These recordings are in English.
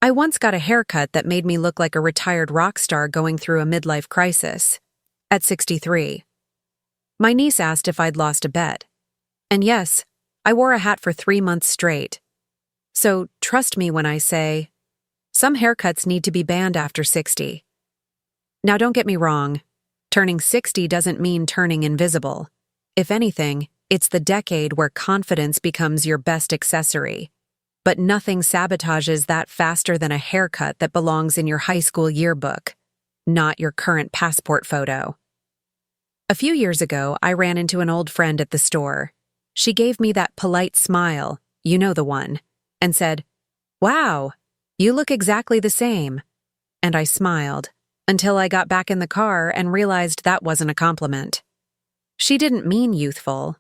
I once got a haircut that made me look like a retired rock star going through a midlife crisis. At 63. My niece asked if I'd lost a bet. And yes, I wore a hat for 3 months straight. So trust me when I say, some haircuts need to be banned after 60. Now don't get me wrong, turning 60 doesn't mean turning invisible. If anything, it's the decade where confidence becomes your best accessory. But nothing sabotages that faster than a haircut that belongs in your high school yearbook, not your current passport photo. A few years ago, I ran into an old friend at the store. She gave me that polite smile, you know the one, and said, "Wow, you look exactly the same." And I smiled, until I got back in the car and realized that wasn't a compliment. She didn't mean youthful.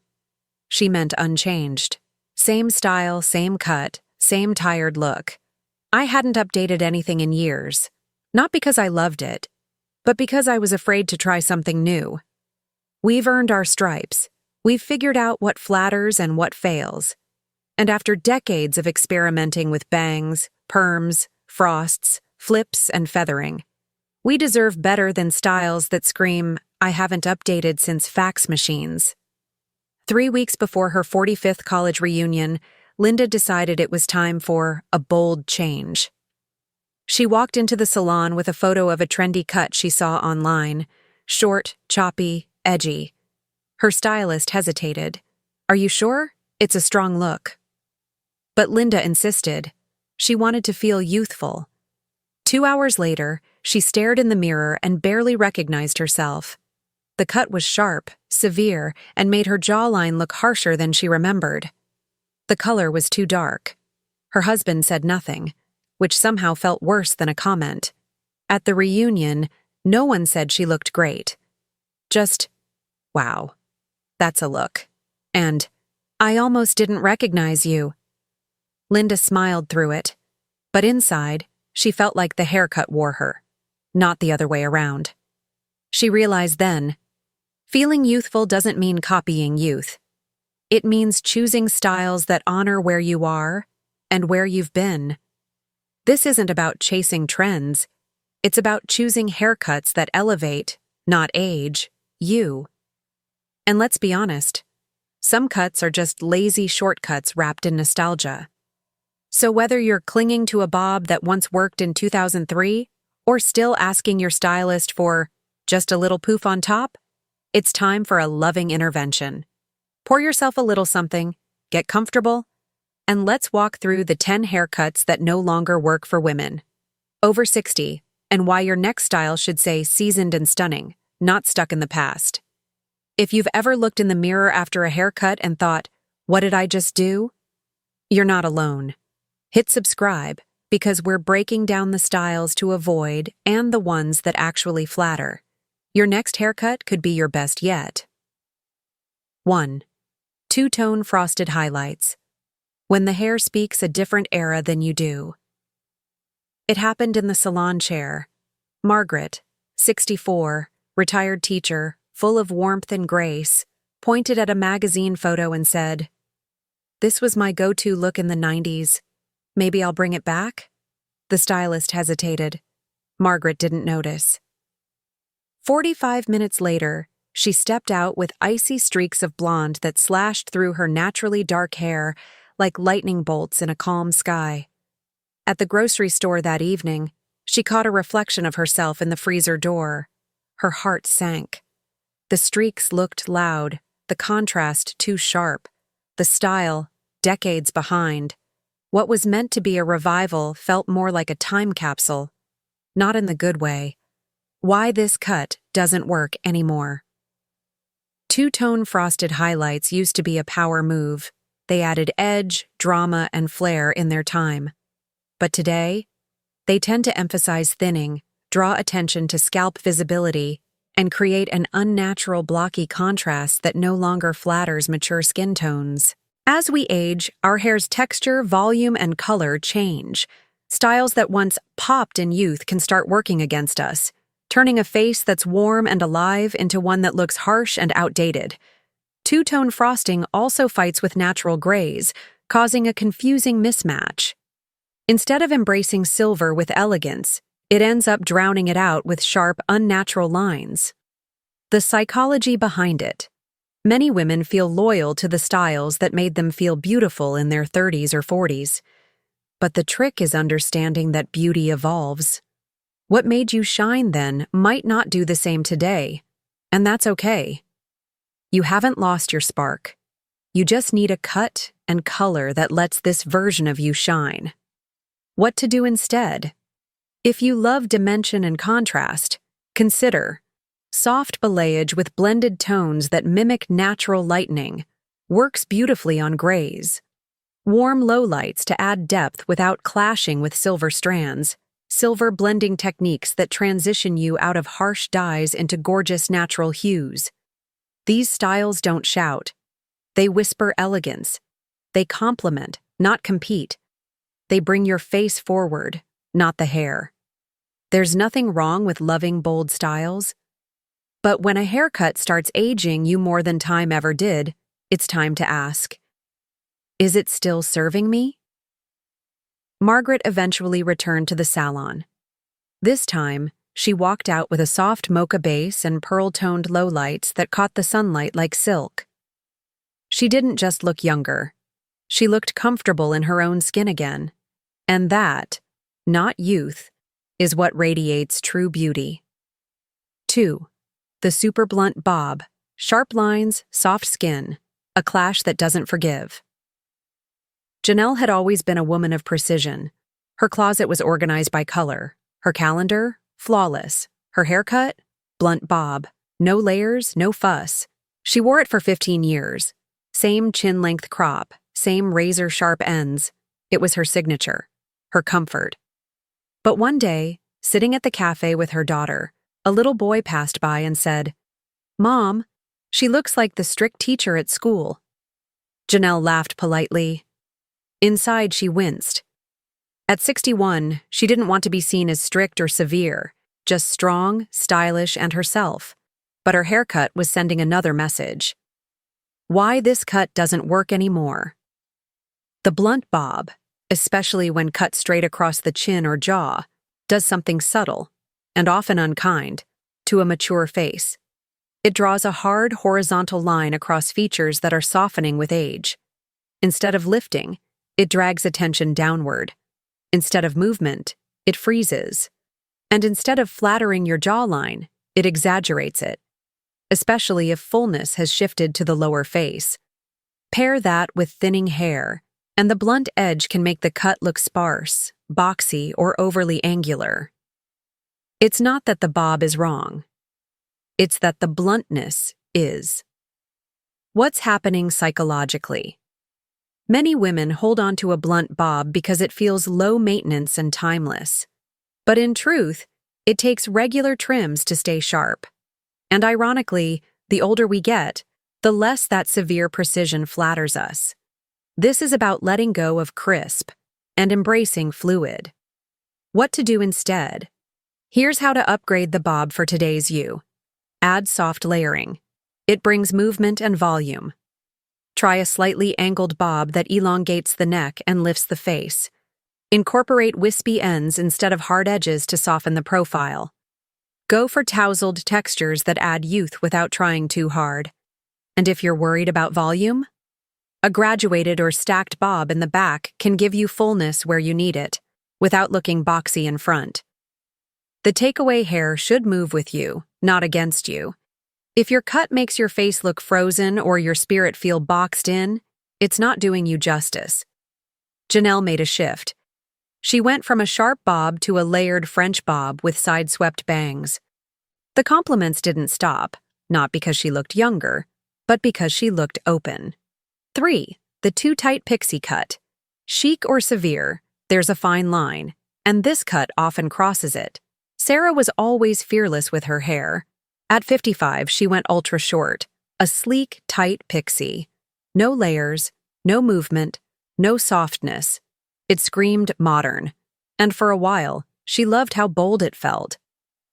She meant unchanged. Same style, same cut, same tired look. I hadn't updated anything in years, not because I loved it, but because I was afraid to try something new. We've earned our stripes. We've figured out what flatters and what fails. And after decades of experimenting with bangs, perms, frosts, flips, and feathering, we deserve better than styles that scream, "I haven't updated since fax machines." 3 weeks before her 45th college reunion, Linda decided it was time for a bold change. She walked into the salon with a photo of a trendy cut she saw online, short, choppy, edgy. Her stylist hesitated. "Are you sure? It's a strong look." But Linda insisted. She wanted to feel youthful. 2 hours later, she stared in the mirror and barely recognized herself. The cut was sharp, severe, and made her jawline look harsher than she remembered. The color was too dark. Her husband said nothing, which somehow felt worse than a comment. At the reunion, no one said she looked great. Just, "Wow, that's a look." And, "I almost didn't recognize you." Linda smiled through it, but inside, she felt like the haircut wore her, not the other way around. She realized then, feeling youthful doesn't mean copying youth. It means choosing styles that honor where you are and where you've been. This isn't about chasing trends. It's about choosing haircuts that elevate, not age, you. And let's be honest, some cuts are just lazy shortcuts wrapped in nostalgia. So whether you're clinging to a bob that once worked in 2003 or still asking your stylist for just a little poof on top, it's time for a loving intervention. Pour yourself a little something, get comfortable, and let's walk through the 10 haircuts that no longer work for women over 60, and why your next style should say seasoned and stunning, not stuck in the past. If you've ever looked in the mirror after a haircut and thought, "What did I just do?" You're not alone. Hit subscribe, because we're breaking down the styles to avoid and the ones that actually flatter. Your next haircut could be your best yet. 1. Two-tone frosted highlights. When the hair speaks a different era than you do. It happened in the salon chair. Margaret, 64, retired teacher, full of warmth and grace, pointed at a magazine photo and said, "This was my go-to look in the 90s. Maybe I'll bring it back?" The stylist hesitated. Margaret didn't notice. 45 minutes later, she stepped out with icy streaks of blonde that slashed through her naturally dark hair like lightning bolts in a calm sky. At the grocery store that evening, she caught a reflection of herself in the freezer door. Her heart sank. The streaks looked loud, the contrast too sharp, the style decades behind. What was meant to be a revival felt more like a time capsule. Not in the good way. Why this cut doesn't work anymore. Two-tone frosted highlights used to be a power move. They added edge, drama, and flair in their time. But today, they tend to emphasize thinning, draw attention to scalp visibility, and create an unnatural blocky contrast that no longer flatters mature skin tones. As we age, our hair's texture, volume, and color change. Styles that once popped in youth can start working against us, turning a face that's warm and alive into one that looks harsh and outdated. Two-tone frosting also fights with natural grays, causing a confusing mismatch. Instead of embracing silver with elegance, it ends up drowning it out with sharp, unnatural lines. The psychology behind it. Many women feel loyal to the styles that made them feel beautiful in their 30s or 40s. But the trick is understanding that beauty evolves. What made you shine then might not do the same today, and that's okay. You haven't lost your spark. You just need a cut and color that lets this version of you shine. What to do instead? If you love dimension and contrast, consider soft balayage with blended tones that mimic natural lightning. Works beautifully on grays. Warm lowlights to add depth without clashing with silver strands. Silver blending techniques that transition you out of harsh dyes into gorgeous natural hues. These styles don't shout. They whisper elegance. They complement, not compete. They bring your face forward, not the hair. There's nothing wrong with loving bold styles. But when a haircut starts aging you more than time ever did, it's time to ask, is it still serving me? Margaret eventually returned to the salon. This time, she walked out with a soft mocha base and pearl-toned lowlights that caught the sunlight like silk. She didn't just look younger. She looked comfortable in her own skin again. And that, not youth, is what radiates true beauty. 2. The super blunt bob. Sharp lines, soft skin. A clash that doesn't forgive. Janelle had always been a woman of precision. Her closet was organized by color. Her calendar, flawless. Her haircut, blunt bob. No layers, no fuss. She wore it for 15 years. Same chin-length crop, same razor-sharp ends. It was her signature, her comfort. But one day, sitting at the cafe with her daughter, a little boy passed by and said, "Mom, she looks like the strict teacher at school." Janelle laughed politely. Inside, she winced. At 61, she didn't want to be seen as strict or severe, just strong, stylish, and herself. But her haircut was sending another message. Why this cut doesn't work anymore. The blunt bob, especially when cut straight across the chin or jaw, does something subtle, and often unkind, to a mature face. It draws a hard, horizontal line across features that are softening with age. Instead of lifting, it drags attention downward. Instead of movement, it freezes. And instead of flattering your jawline, it exaggerates it, especially if fullness has shifted to the lower face. Pair that with thinning hair, and the blunt edge can make the cut look sparse, boxy, or overly angular. It's not that the bob is wrong. It's that the bluntness is. What's happening psychologically? Many women hold on to a blunt bob because it feels low maintenance and timeless. But in truth, it takes regular trims to stay sharp. And ironically, the older we get, the less that severe precision flatters us. This is about letting go of crisp and embracing fluid. What to do instead? Here's how to upgrade the bob for today's you. Add soft layering. It brings movement and volume. Try a slightly angled bob that elongates the neck and lifts the face. Incorporate wispy ends instead of hard edges to soften the profile. Go for tousled textures that add youth without trying too hard. And if you're worried about volume, a graduated or stacked bob in the back can give you fullness where you need it, without looking boxy in front. The takeaway hair should move with you, not against you. If your cut makes your face look frozen or your spirit feel boxed in, it's not doing you justice. Janelle made a shift. She went from a sharp bob to a layered French bob with side-swept bangs. The compliments didn't stop, not because she looked younger, but because she looked open. 3. The too-tight pixie cut. Chic or severe, there's a fine line, and this cut often crosses it. Sarah was always fearless with her hair. At 55, she went ultra short, a sleek, tight pixie. No layers, no movement, no softness. It screamed modern. And for a while, she loved how bold it felt.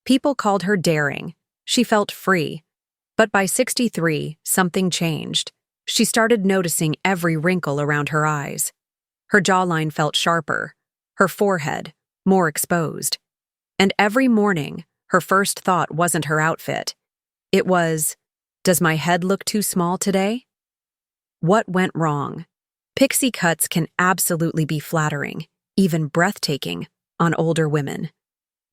People called her daring. She felt free. But by 63, something changed. She started noticing every wrinkle around her eyes. Her jawline felt sharper. her forehead, more exposed. And every morning, her first thought wasn't her outfit. It was, does my head look too small today? What went wrong? Pixie cuts can absolutely be flattering, even breathtaking, on older women.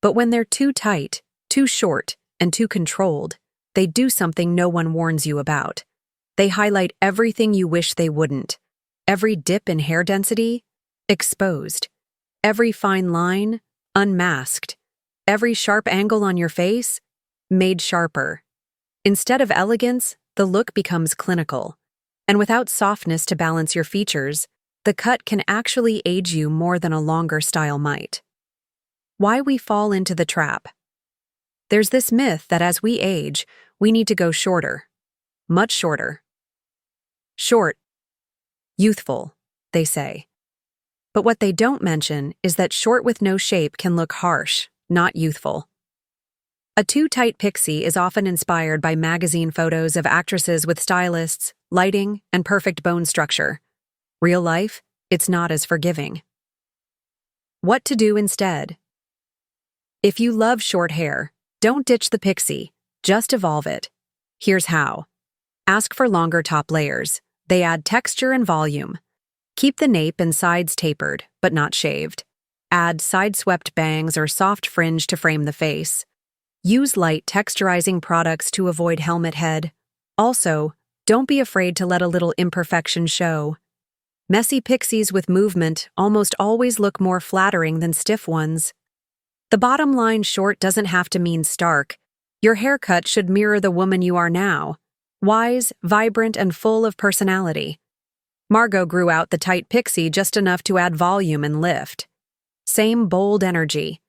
But when they're too tight, too short, and too controlled, they do something no one warns you about. They highlight everything you wish they wouldn't. Every dip in hair density, exposed. Every fine line, unmasked. Every sharp angle on your face, made sharper. Instead of elegance, the look becomes clinical. And without softness to balance your features, the cut can actually age you more than a longer style might. Why we fall into the trap. There's this myth that as we age, we need to go shorter. Much shorter. Short. Youthful, they say. But what they don't mention is that short with no shape can look harsh, not youthful. A too-tight pixie is often inspired by magazine photos of actresses with stylists, lighting, and perfect bone structure. Real life, it's not as forgiving. What to do instead? If you love short hair, don't ditch the pixie, just evolve it. Here's how. Ask for longer top layers. They add texture and volume. Keep the nape and sides tapered, but not shaved. Add side-swept bangs or soft fringe to frame the face. Use light texturizing products to avoid helmet head. Also, don't be afraid to let a little imperfection show. Messy pixies with movement almost always look more flattering than stiff ones. The bottom line, short doesn't have to mean stark. Your haircut should mirror the woman you are now. Wise, vibrant, and full of personality. Margot grew out the tight pixie just enough to add volume and lift. Same bold energy,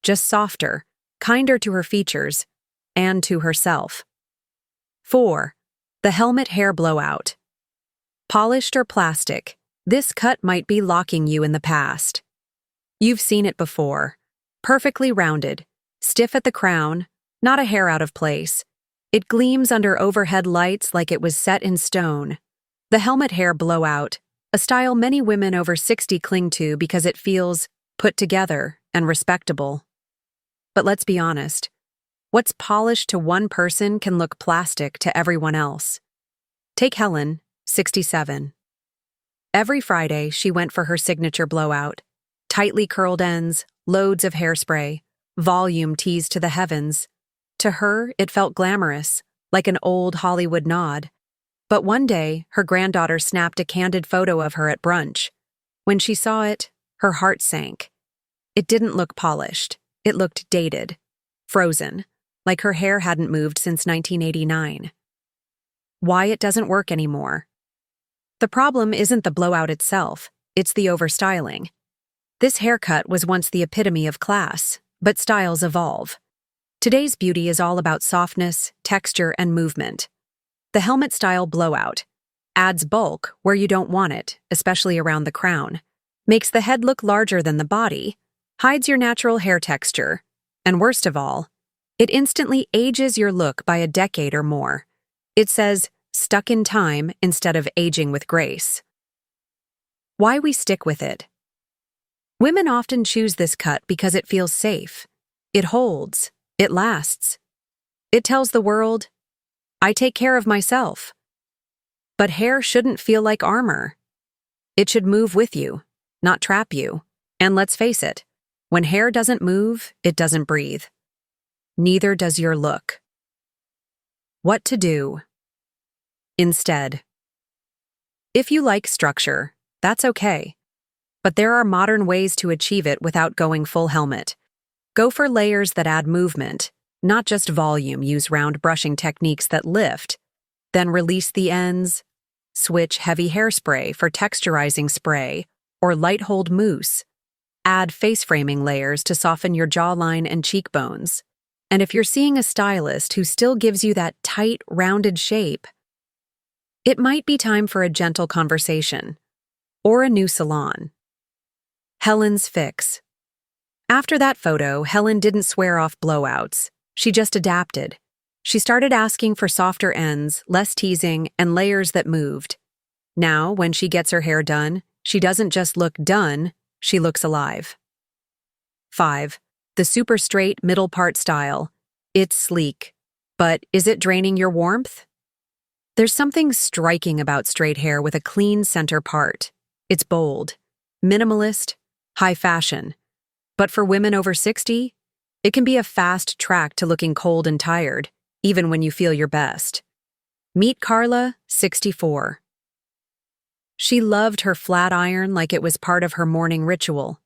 just softer, kinder to her features, and to herself. 4. The helmet hair blowout. Polished or plastic, this cut might be locking you in the past. You've seen it before. Perfectly rounded, stiff at the crown, not a hair out of place. It gleams under overhead lights like it was set in stone. The helmet hair blowout, a style many women over 60 cling to because it feels put together and respectable. But let's be honest, what's polished to one person can look plastic to everyone else. Take Helen, 67. Every Friday, she went for her signature blowout. Tightly curled ends, loads of hairspray, volume teased to the heavens. To her, it felt glamorous, like an old Hollywood nod. But one day, her granddaughter snapped a candid photo of her at brunch. When she saw it, her heart sank. It didn't look polished. It looked dated, frozen, like her hair hadn't moved since 1989. Why it doesn't work anymore? The problem isn't the blowout itself, it's the overstyling. This haircut was once the epitome of class, but styles evolve. Today's beauty is all about softness, texture, and movement. The helmet-style blowout adds bulk where you don't want it, especially around the crown, makes the head look larger than the body, hides your natural hair texture, and worst of all, it instantly ages your look by a decade or more. It says, stuck in time instead of aging with grace. Why we stick with it? Women often choose this cut because it feels safe. It holds. It lasts. It tells the world, I take care of myself. But hair shouldn't feel like armor. It should move with you, not trap you. And let's face it, when hair doesn't move, it doesn't breathe. Neither does your look. What to do? Instead. If you like structure, that's okay. But there are modern ways to achieve it without going full helmet. Go for layers that add movement, not just volume. Use round brushing techniques that lift. Then release the ends. Switch heavy hairspray for texturizing spray or light hold mousse. Add face framing layers to soften your jawline and cheekbones. And if you're seeing a stylist who still gives you that tight, rounded shape, it might be time for a gentle conversation or a new salon. Helen's fix. After that photo, Helen didn't swear off blowouts. She just adapted. She started asking for softer ends, less teasing, and layers that moved. Now, when she gets her hair done, she doesn't just look done, she looks alive. 5. The super straight middle part style. It's sleek. But is it draining your warmth? There's something striking about straight hair with a clean center part. It's bold, minimalist, high fashion. But for women over 60, it can be a fast track to looking cold and tired, even when you feel your best. Meet Carla, 64. She loved her flat iron like it was part of her morning ritual.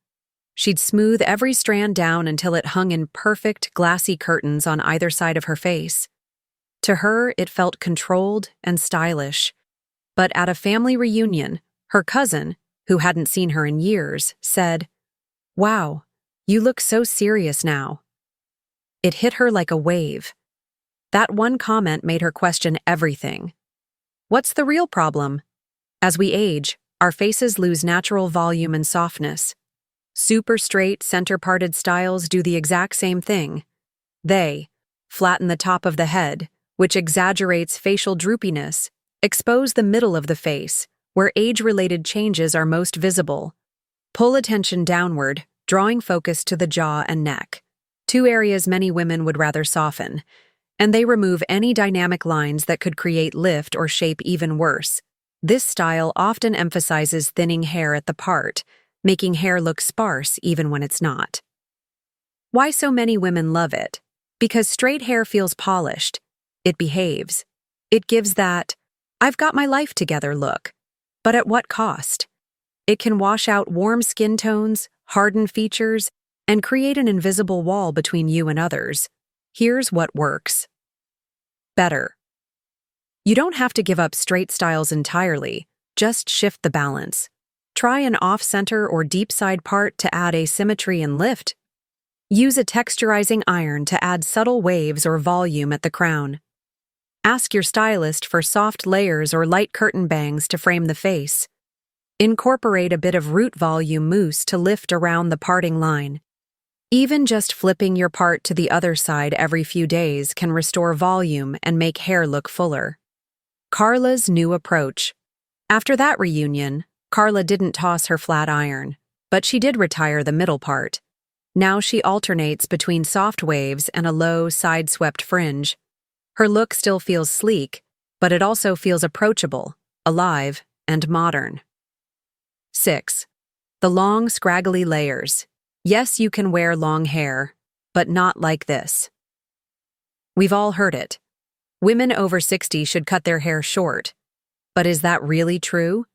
She'd smooth every strand down until it hung in perfect, glassy curtains on either side of her face. To her, it felt controlled and stylish. But at a family reunion, her cousin, who hadn't seen her in years, said, "Wow, you look so serious now." It hit her like a wave. That one comment made her question everything. What's the real problem? As we age, our faces lose natural volume and softness. Super straight, center-parted styles do the exact same thing. They flatten the top of the head, which exaggerates facial droopiness, expose the middle of the face, where age-related changes are most visible. Pull attention downward, drawing focus to the jaw and neck, 2 areas many women would rather soften, and they remove any dynamic lines that could create lift or shape even worse. This style often emphasizes thinning hair at the part, making hair look sparse even when it's not. Why so many women love it? Because straight hair feels polished. It behaves. It gives that, "I've got my life together" look. But at what cost? It can wash out warm skin tones, harden features, and create an invisible wall between you and others. Here's what works. Better. You don't have to give up straight styles entirely, just shift the balance. Try an off-center or deep side part to add asymmetry and lift. Use a texturizing iron to add subtle waves or volume at the crown. Ask your stylist for soft layers or light curtain bangs to frame the face. Incorporate a bit of root volume mousse to lift around the parting line. Even just flipping your part to the other side every few days can restore volume and make hair look fuller. Carla's new approach. After that reunion, Carla didn't toss her flat iron, but she did retire the middle part. Now she alternates between soft waves and a low, side-swept fringe. Her look still feels sleek, but it also feels approachable, alive, and modern. 6. The long, scraggly layers. Yes, you can wear long hair, but not like this. We've all heard it. Women over 60 should cut their hair short. But is that really true?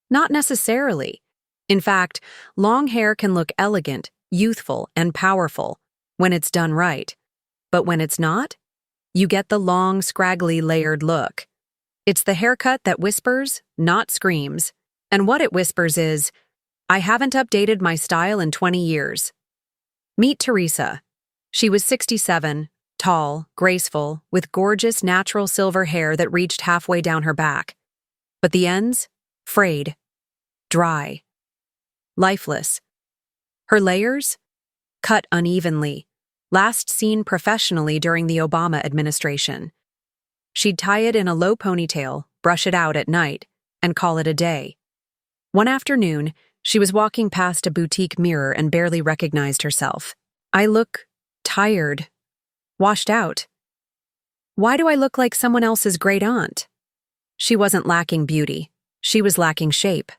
Not necessarily. In fact, long hair can look elegant, youthful, and powerful when it's done right. But when it's not, you get the long, scraggly, layered look. It's the haircut that whispers, not screams. And what it whispers is, "I haven't updated my style in 20 years. Meet Teresa. She was 67, tall, graceful, with gorgeous natural silver hair that reached halfway down her back. But the ends? Frayed. Dry. Lifeless. Her layers? Cut unevenly. Last seen professionally during the Obama administration. She'd tie it in a low ponytail, brush it out at night, and call it a day. One afternoon, she was walking past a boutique mirror and barely recognized herself. "I look tired, washed out. Why do I look like someone else's great aunt?" She wasn't lacking beauty. She was lacking shape.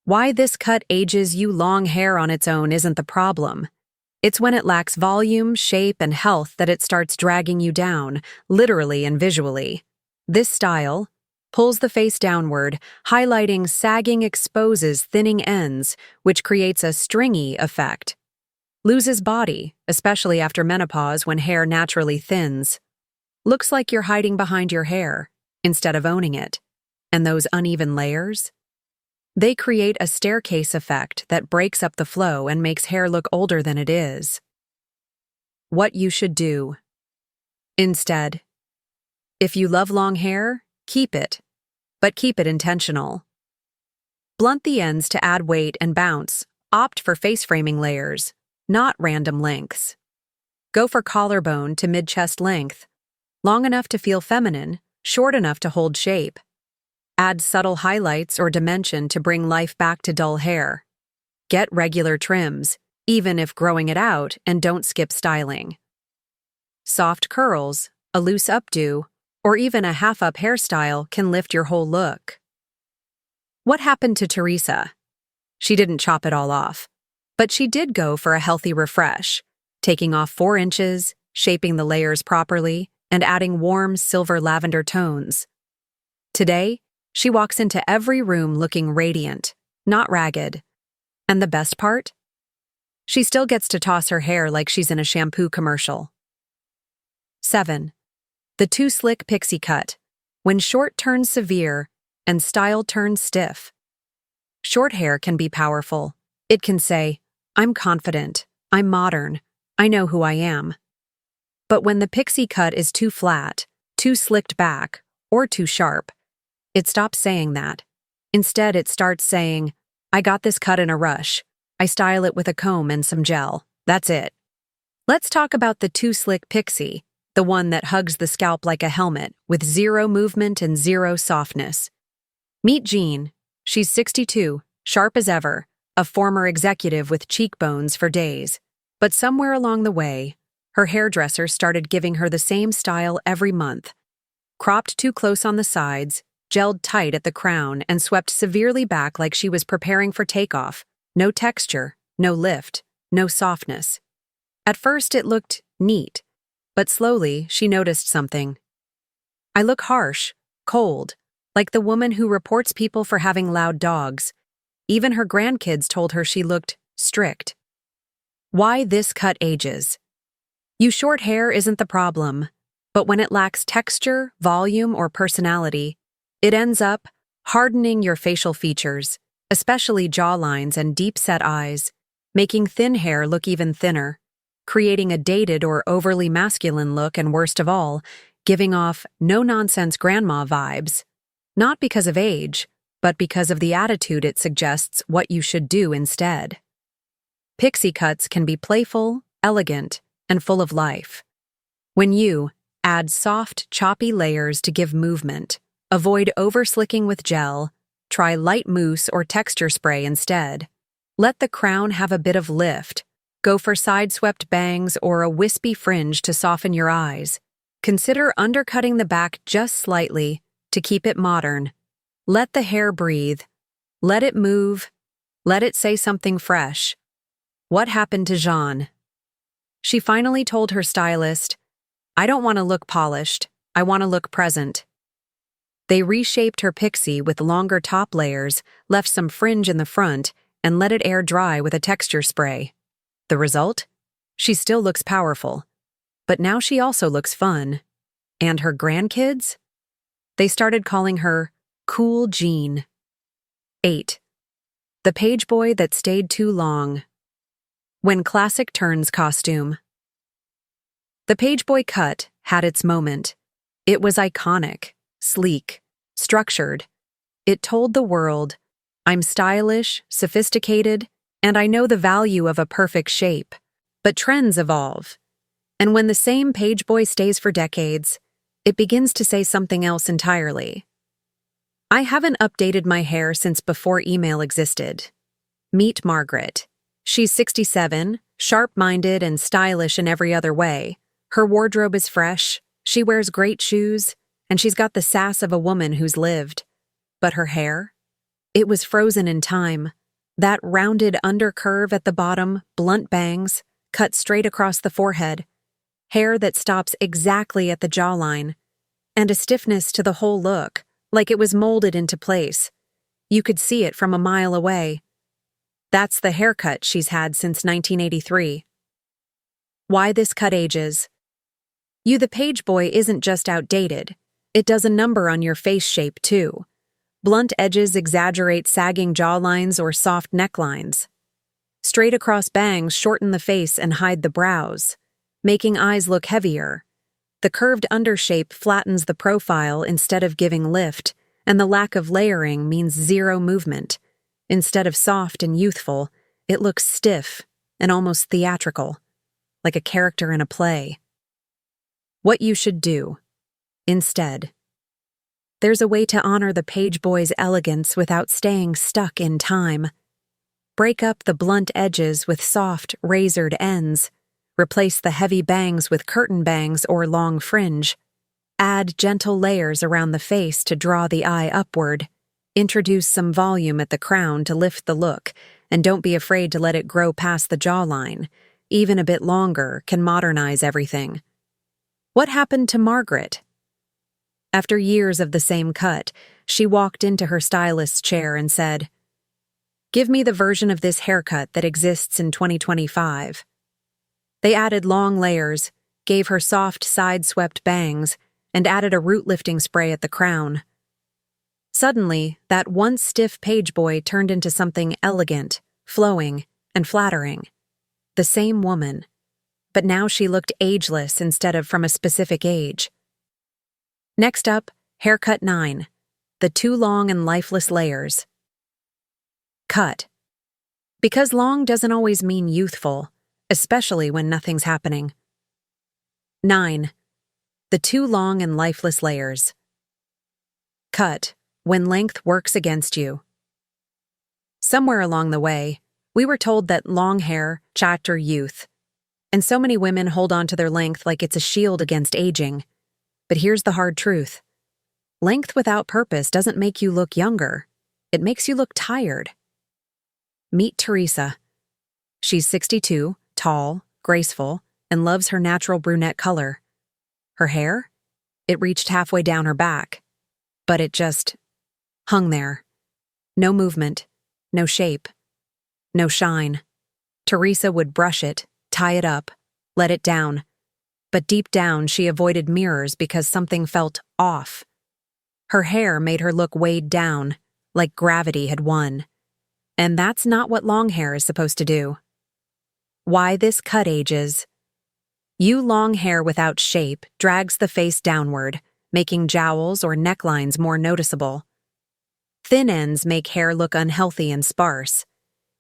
Why this cut ages you long hair on its own isn't the problem. It's when it lacks volume, shape, and health that it starts dragging you down, literally and visually. This style pulls the face downward, highlighting sagging exposes thinning ends, which creates a stringy effect. Loses body, especially after menopause when hair naturally thins. Looks like you're hiding behind your hair, instead of owning it. And those uneven layers? They create a staircase effect that breaks up the flow and makes hair look older than it is. What you should do. Instead, if you love long hair, keep it, but keep it intentional. Blunt the ends to add weight and bounce. Opt for face framing layers, not random lengths. Go for collarbone to mid-chest length, long enough to feel feminine, short enough to hold shape. Add subtle highlights or dimension to bring life back to dull hair. Get regular trims, even if growing it out and don't skip styling. Soft curls, a loose updo, or even a half-up hairstyle can lift your whole look. What happened to Teresa? She didn't chop it all off, but she did go for a healthy refresh, taking off 4 inches, shaping the layers properly, and adding warm silver lavender tones. Today, she walks into every room looking radiant, not ragged. And the best part? She still gets to toss her hair like she's in a shampoo commercial. 7. The too slick pixie cut, when short turns severe and style turns stiff. Short hair can be powerful. It can say, "I'm confident, I'm modern, I know who I am." But when the pixie cut is too flat, too slicked back, or too sharp, it stops saying that. Instead, it starts saying, "I got this cut in a rush. I style it with a comb and some gel. That's it." Let's talk about the too slick pixie, the one that hugs the scalp like a helmet, with 0 movement and 0 softness. Meet Jean. She's 62, sharp as ever, a former executive with cheekbones for days. But somewhere along the way, her hairdresser started giving her the same style every month. Cropped too close on the sides, gelled tight at the crown, and swept severely back like she was preparing for takeoff. No texture, no lift, no softness. At first it looked neat, but slowly she noticed something. "I look harsh, cold, like the woman who reports people for having loud dogs." Even her grandkids told her she looked strict. Why this cut ages? You short hair isn't the problem, but when it lacks texture, volume, or personality, it ends up hardening your facial features, especially jawlines and deep-set eyes, making thin hair look even thinner, creating a dated or overly masculine look, and worst of all, giving off no-nonsense grandma vibes. Not because of age, but because of the attitude it suggests what you should do instead. Pixie cuts can be playful, elegant, and full of life. When you add soft, choppy layers to give movement, avoid over-slicking with gel, try light mousse or texture spray instead. Let the crown have a bit of lift. Go for side-swept bangs or a wispy fringe to soften your eyes. Consider undercutting the back just slightly to keep it modern. Let the hair breathe. Let it move. Let it say something fresh. What happened to Jean? She finally told her stylist, "I don't want to look polished. I want to look present." They reshaped her pixie with longer top layers, left some fringe in the front, and let it air dry with a texture spray. The result? She still looks powerful. But now she also looks fun. And her grandkids? They started calling her Cool Jean. 8. The page boy that stayed too long. When classic turns costume. The page boy cut had its moment. It was iconic, sleek, structured. It told the world, "I'm stylish, sophisticated, and I know the value of a perfect shape." But trends evolve. And when the same page boy stays for decades, it begins to say something else entirely. I haven't updated my hair since before email existed. Meet Margaret. She's 67, sharp-minded and stylish in every other way. Her wardrobe is fresh, she wears great shoes, and she's got the sass of a woman who's lived. But her hair? It was frozen in time. That rounded undercurve at the bottom, blunt bangs, cut straight across the forehead, hair that stops exactly at the jawline, and a stiffness to the whole look, like it was molded into place. You could see it from a mile away. That's the haircut she's had since 1983. Why this cut ages? You the page boy isn't just outdated. It does a number on your face shape, too. Blunt edges exaggerate sagging jawlines or soft necklines. Straight across bangs shorten the face and hide the brows, making eyes look heavier. The curved undershape flattens the profile instead of giving lift, and the lack of layering means zero movement. Instead of soft and youthful, it looks stiff and almost theatrical, like a character in a play. What you should do, instead. There's a way to honor the page boy's elegance without staying stuck in time. Break up the blunt edges with soft, razored ends. Replace the heavy bangs with curtain bangs or long fringe. Add gentle layers around the face to draw the eye upward. Introduce some volume at the crown to lift the look, and don't be afraid to let it grow past the jawline. Even a bit longer can modernize everything. What happened to Margaret? After years of the same cut, she walked into her stylist's chair and said, "Give me the version of this haircut that exists in 2025. They added long layers, gave her soft side-swept bangs, and added a root-lifting spray at the crown. Suddenly, that once stiff page boy turned into something elegant, flowing, and flattering. The same woman, but now she looked ageless instead of from a specific age. Next up, haircut 9, the too long and lifeless layers. Cut. Because long doesn't always mean youthful, especially when nothing's happening. 9. The too long and lifeless layers. Cut, when length works against you. Somewhere along the way, we were told that long hair chatter youth, and so many women hold on to their length like it's a shield against aging. But here's the hard truth. Length without purpose doesn't make you look younger. It makes you look tired. Meet Teresa. She's 62, tall, graceful, and loves her natural brunette color. Her hair? It reached halfway down her back, but it just hung there. No movement, no shape, no shine. Teresa would brush it, tie it up, let it down. But deep down, she avoided mirrors because something felt off. Her hair made her look weighed down, like gravity had won. And that's not what long hair is supposed to do. Why this cut ages? Long hair without shape drags the face downward, making jowls or necklines more noticeable. Thin ends make hair look unhealthy and sparse.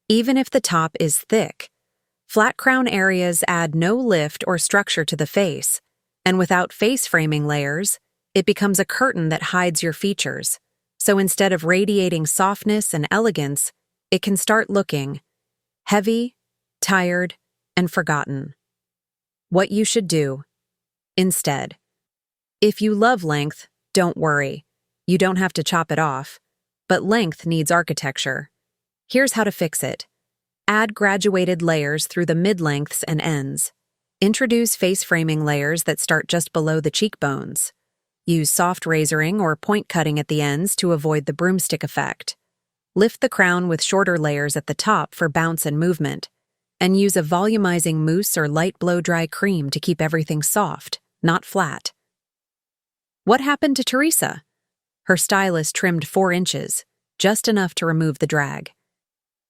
Even if the top is thick, flat crown areas add no lift or structure to the face, and without face framing layers, it becomes a curtain that hides your features. So instead of radiating softness and elegance, it can start looking heavy, tired, and forgotten. What you should do instead. If you love length, don't worry. You don't have to chop it off. But length needs architecture. Here's how to fix it. Add graduated layers through the mid-lengths and ends. Introduce face framing layers that start just below the cheekbones. Use soft razoring or point cutting at the ends to avoid the broomstick effect. Lift the crown with shorter layers at the top for bounce and movement. And use a volumizing mousse or light blow-dry cream to keep everything soft, not flat. What happened to Teresa? Her stylist trimmed 4 inches, just enough to remove the drag.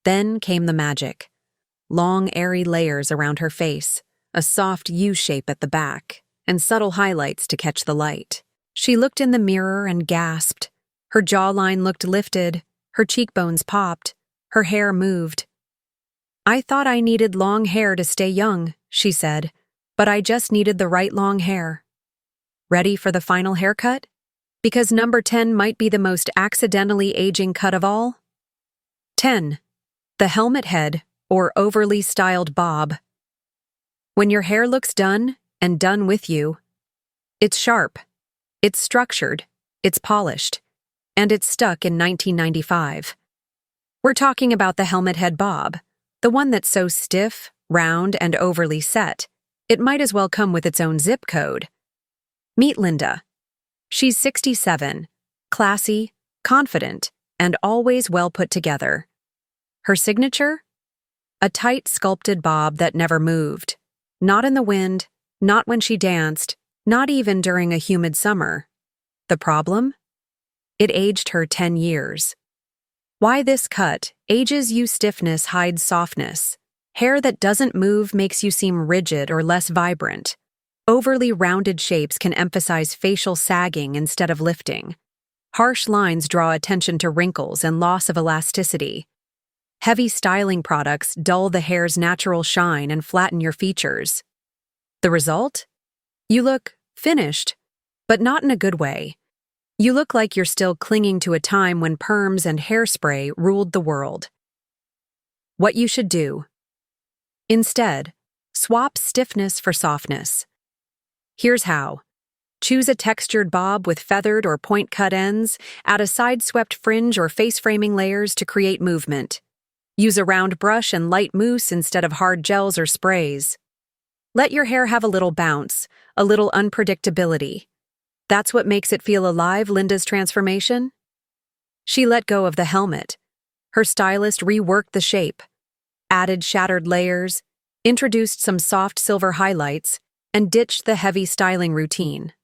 Then came the magic. Long, airy layers around her face, a soft U shape at the back, and subtle highlights to catch the light. She looked in the mirror and gasped. Her jawline looked lifted, her cheekbones popped, her hair moved. "I thought I needed long hair to stay young," she said, "but I just needed the right long hair." Ready for the final haircut? Because number 10 might be the most accidentally aging cut of all. 10. The helmet head, or overly styled bob. When your hair looks done, and done with you, it's sharp, it's structured, it's polished, and it's stuck in 1995. We're talking about the helmet head bob, the one that's so stiff, round, and overly set, it might as well come with its own zip code. Meet Linda. She's 67, classy, confident, and always well put together. Her signature? A tight, sculpted bob that never moved. Not in the wind, not when she danced, not even during a humid summer. The problem? It aged her 10 years. Why this cut? Ages you stiffness hides softness. Hair that doesn't move makes you seem rigid or less vibrant. Overly rounded shapes can emphasize facial sagging instead of lifting. Harsh lines draw attention to wrinkles and loss of elasticity. Heavy styling products dull the hair's natural shine and flatten your features. The result? You look finished, but not in a good way. You look like you're still clinging to a time when perms and hairspray ruled the world. What you should do. Instead, swap stiffness for softness. Here's how. Choose a textured bob with feathered or point-cut ends, add a side-swept fringe or face-framing layers to create movement. Use a round brush and light mousse instead of hard gels or sprays. Let your hair have a little bounce, a little unpredictability. That's what makes it feel alive, Linda's transformation? She let go of the helmet. Her stylist reworked the shape, added shattered layers, introduced some soft silver highlights, and ditched the heavy styling routine.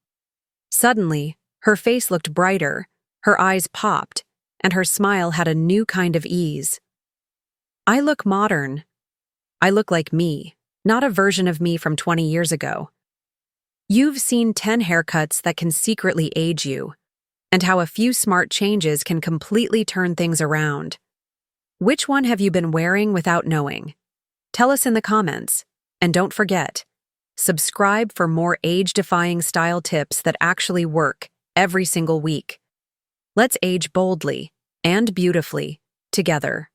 Suddenly, her face looked brighter, her eyes popped, and her smile had a new kind of ease. I look modern. I look like me, not a version of me from 20 years ago. You've seen 10 haircuts that can secretly age you, and how a few smart changes can completely turn things around. Which one have you been wearing without knowing? Tell us in the comments, and don't forget, subscribe for more age-defying style tips that actually work every single week. Let's age boldly and beautifully together.